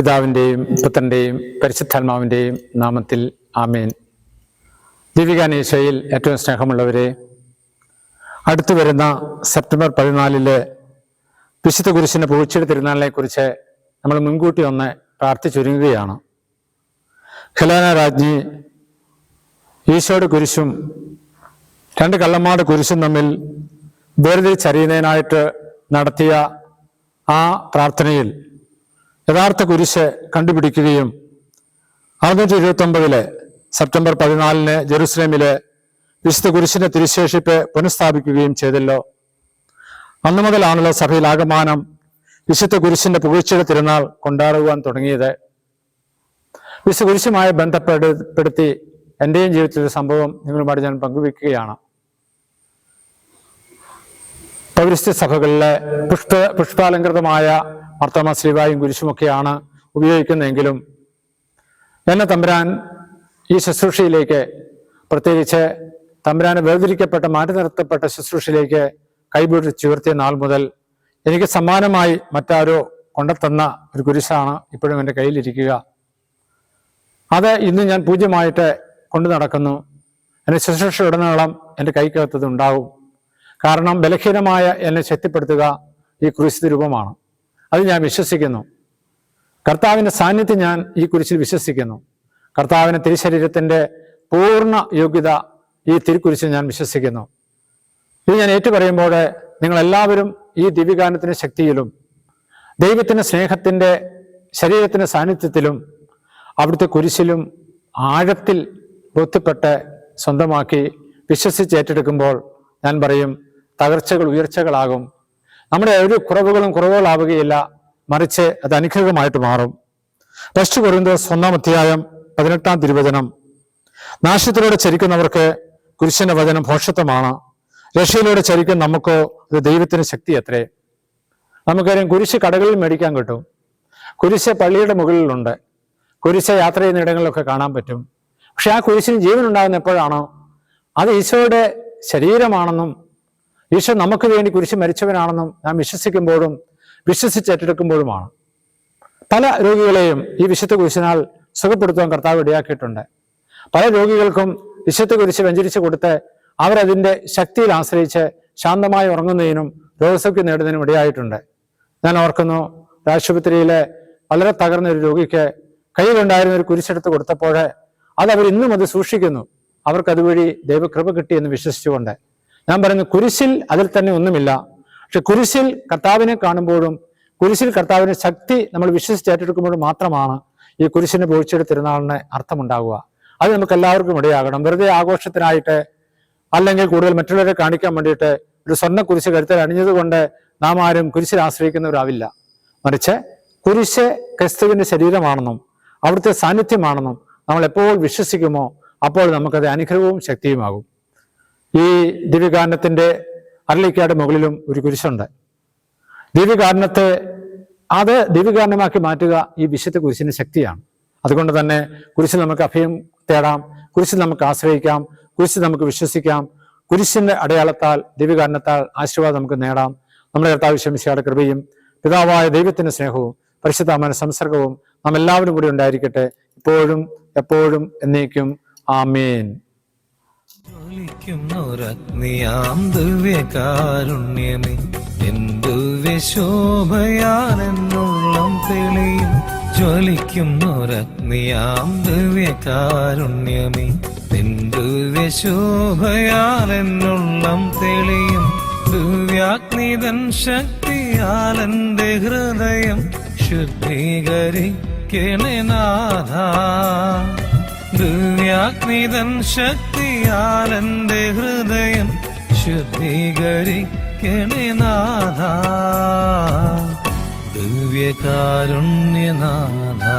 പിതാവിൻ്റെയും പുത്രൻ്റെയും പരിശുദ്ധാത്മാവിൻ്റെയും നാമത്തിൽ ആമേൻ. ദീപികാനീശയിൽ ഏറ്റവും സ്നേഹമുള്ളവരെ, അടുത്തു വരുന്ന സെപ്റ്റംബർ 14 വിശുദ്ധ കുരിശിൻ്റെ പുകഴ്ചയുടെ തിരുനാളിനെക്കുറിച്ച് നമ്മൾ മുൻകൂട്ടി ഒന്ന് പ്രാർത്ഥിച്ചൊരുങ്ങുകയാണ്. ഹെലേന രാജ്ഞി ഈശോയുടെ കുരിശും രണ്ട് കള്ളന്മാരുടെ കുരിശും തമ്മിൽ വേർതിരിച്ചറിയുന്നതിനായിട്ട് നടത്തിയ ആ പ്രാർത്ഥനയിൽ യഥാർത്ഥ കുരിശ് കണ്ടുപിടിക്കുകയും 629 സെപ്റ്റംബർ 14 ജെറുസലേമിലെ വിശുദ്ധ കുരിശിന്റെ തിരുശേഷിപ്പ് പുനഃസ്ഥാപിക്കുകയും ചെയ്തല്ലോ. അന്നു മുതലാണല്ലോ സഭയിൽ ആകമാനം വിശുദ്ധ കുരിശിന്റെ പുകഴ്ചയുടെ തിരുനാൾ കൊണ്ടാടുവാൻ തുടങ്ങിയത്. വിശുദ്ധ കുരിശുമായി ബന്ധപ്പെടുത്തി എൻ്റെയും ജീവിതത്തിലെ സംഭവം നിങ്ങളുമായിട്ട് ഞാൻ പങ്കുവെക്കുകയാണ്. പൗരസ്ത്യ സഭകളിലെ പുഷ്പാലങ്കൃതമായ മാർത്തോമാ ശ്ലീബായും കുരിശുമൊക്കെയാണ് ഉപയോഗിക്കുന്നതെങ്കിലും എന്നെ തമ്പുരാൻ ഈ ശുശ്രൂഷയിലേക്ക്, പ്രത്യേകിച്ച് തമ്പുരാനെ വേർതിരിക്കപ്പെട്ട മാറ്റി നിർത്തപ്പെട്ട ശുശ്രൂഷയിലേക്ക് കൈപിടിച്ചുയർത്തിയ നാൾ മുതൽ എനിക്ക് സമ്മാനമായി മറ്റാരോ കൊണ്ടെത്തന്ന ഒരു കുരിശാണ് ഇപ്പോഴും എൻ്റെ കയ്യിലിരിക്കുക. അത് ഇന്ന് ഞാൻ പൂജ്യമായിട്ട് കൊണ്ടു നടക്കുന്നു. എൻ്റെ ശുശ്രൂഷ ഉടനീളം എൻ്റെ കൈക്കകത്തത് ഉണ്ടാവും. കാരണം ബലഹീനമായ എന്നെ ശക്തിപ്പെടുത്തുക ഈ കുരിശ് രൂപമാണ്. അത് ഞാൻ വിശ്വസിക്കുന്നു. കർത്താവിൻ്റെ സാന്നിധ്യം ഞാൻ ഈ കുരിശിൽ വിശ്വസിക്കുന്നു. കർത്താവിൻ്റെ തിരുശരീരത്തിൻ്റെ പൂർണ്ണ യോഗ്യത ഈ തിരുക്കുരിശിൽ ഞാൻ വിശ്വസിക്കുന്നു. ഇത് ഞാൻ ഏറ്റുപറയുമ്പോൾ നിങ്ങളെല്ലാവരും ഈ ദിവ്യഗാനത്തിൻ്റെ ശക്തിയിലും ദൈവത്തിൻ്റെ സ്നേഹത്തിൻ്റെ ശരീരത്തിൻ്റെ സാന്നിധ്യത്തിലും അവിടുത്തെ കുരിശിലും ആഴത്തിൽ ബോധ്യപ്പെട്ട് സ്വന്തമാക്കി വിശ്വസിച്ച് ഏറ്റെടുക്കുമ്പോൾ ഞാൻ പറയും, തകർച്ചകൾ ഉയർച്ചകളാകും. നമ്മുടെ ഒരു കുറവുകളാവുകയില്ല, മറിച്ച് അത് അനുഗ്രഹമായിട്ട് മാറും. 1 കൊരിന്ത്യർ 1-ാം തിരുവചനം, നാശത്തിലൂടെ ചരിക്കുന്നവർക്ക് കുരിശിന്റെ വചനം ഭോഷത്വമാണ്, രക്ഷയിലൂടെ ചരിക്കുന്ന നമുക്കോ അത് ദൈവത്തിന് ശക്തി അത്രേ. നമുക്കറിയാം, കുരിശ് കടകളിൽ മേടിക്കാൻ കിട്ടും, കുരിശ് പള്ളിയുടെ മുകളിലുണ്ട്, കുരിശ് യാത്ര ചെയ്യുന്ന ഇടങ്ങളിലൊക്കെ കാണാൻ പറ്റും. പക്ഷെ ആ കുരിശിന് ജീവൻ ഉണ്ടാകുന്ന എപ്പോഴാണോ അത് ഈശോയുടെ ശരീരമാണെന്നും ഈശോ നമുക്ക് വേണ്ടി കുരിശ് മരിച്ചവനാണെന്നും നാം വിശ്വസിക്കുമ്പോഴും വിശ്വസിച്ചേറ്റെടുക്കുമ്പോഴുമാണ്. പല രോഗികളെയും ഈ വിശുദ്ധ കുരിശിനാൽ സുഖപ്പെടുത്തുവാൻ കർത്താവ് ഇടയാക്കിയിട്ടുണ്ട്. പല രോഗികൾക്കും വിശുദ്ധ കുരിശ് വെഞ്ചരിച്ച് കൊടുത്ത് അവരതിൻ്റെ ശക്തിയിൽ ആശ്രയിച്ച് ശാന്തമായി ഉറങ്ങുന്നതിനും രോഗസൗഖ്യം നേടുന്നതിനും ഇടയായിട്ടുണ്ട്. ഞാൻ ഓർക്കുന്നു, ആശുപത്രിയിലെ വളരെ തകർന്ന ഒരു രോഗിക്ക് കയ്യിലുണ്ടായിരുന്ന ഒരു കുരിശെടുത്ത് കൊടുത്തപ്പോൾ അവർ ഇന്നും അത് സൂക്ഷിക്കുന്നു. അവർക്ക് അതുവഴി ദൈവകൃപ കിട്ടിയെന്ന് വിശ്വസിച്ചുകൊണ്ട് ഞാൻ പറയുന്നു, കുരിശിൽ അതിൽ തന്നെ ഒന്നുമില്ല. പക്ഷെ കുരിശിൽ കർത്താവിനെ കാണുമ്പോഴും കുരിശിൽ കർത്താവിന്റെ ശക്തി നമ്മൾ വിശ്വസിച്ചേറ്റെടുക്കുമ്പോഴും മാത്രമാണ് ഈ കുരിശിന്റെ പുകഴ്ചയുടെ തിരുനാളിന് അർത്ഥമുണ്ടാകുക. അത് നമുക്ക് എല്ലാവർക്കും ഇടയാകണം. വെറുതെ ആഘോഷത്തിനായിട്ട് അല്ലെങ്കിൽ കൂടുതൽ മറ്റുള്ളവരെ കാണിക്കാൻ വേണ്ടിയിട്ട് ഒരു സ്വർണ്ണ കുരിശ് കരുത്തിൽ അണിഞ്ഞതുകൊണ്ട് നാം ആരും കുരിശിൽ ആശ്രയിക്കുന്നവരാവില്ല. മറിച്ച് കുരിശ് ക്രിസ്തുവിന്റെ ശരീരമാണെന്നും അവിടുത്തെ സാന്നിധ്യമാണെന്നും നമ്മൾ എപ്പോൾ വിശ്വസിക്കുമോ അപ്പോൾ നമുക്കത് അനുഗ്രഹവും ശക്തിയുമാകും. ഈ ദിവ്യഗാനത്തിന്റെ അരളിക്കാട് മുകളിലും ഒരു കുരിശുണ്ട്. ദിവ്യഗാനത്തെ അത് ദിവ്യഗാനമാക്കി മാറ്റുക ഈ വിശുദ്ധ കുരിശിന്റെ ശക്തിയാണ്. അതുകൊണ്ട് തന്നെ കുരിശിൽ നമുക്ക് അഭയം തേടാം, കുരിശിൽ നമുക്ക് ആശ്രയിക്കാം, കുരിശിൽ നമുക്ക് വിശ്വസിക്കാം. കുരിശിന്റെ അടയാളത്താൽ ദിവ്യഗാനത്താൽ ആശീർവാദം നമുക്ക് നേടാം. നമ്മുടെ കർത്താവ് ശമിശിഹായുടെ കൃപയും പിതാവായ ദൈവത്തിന്റെ സ്നേഹവും പരിശുദ്ധാത്മാവിന്റെ സംസർഗവും നാം എല്ലാവരും കൂടി ഉണ്ടായിരിക്കട്ടെ, ഇപ്പോഴും എപ്പോഴും എന്നേക്കും. ആമേൻ. ജ്വലിക്കുന്നൊരഗ്നിയാം ദിവ്യകാരുണ്യമേ, ദിവ്യശോഭയാലെന്നുള്ളം തെളിയും. ജ്വലിക്കുന്നൊരഗ്നിയാം ദിവ്യകാരുണ്യമേ, ദിവ്യശോഭയാലെന്നുള്ളം തെളിയും. ദിവ്യാഗ്നിതൻ ശക്തിയാലെന്റെ ഹൃദയം ശുദ്ധീകരിക്കണേ നാഥാ. ദിവ്യാഗ്നിതൻ ശക്തിയാലെന്റെ ഹൃദയം ശുദ്ധീകരിക്കണേ നാഥാ. ദിവ്യകാരുണ്യനാഥാ.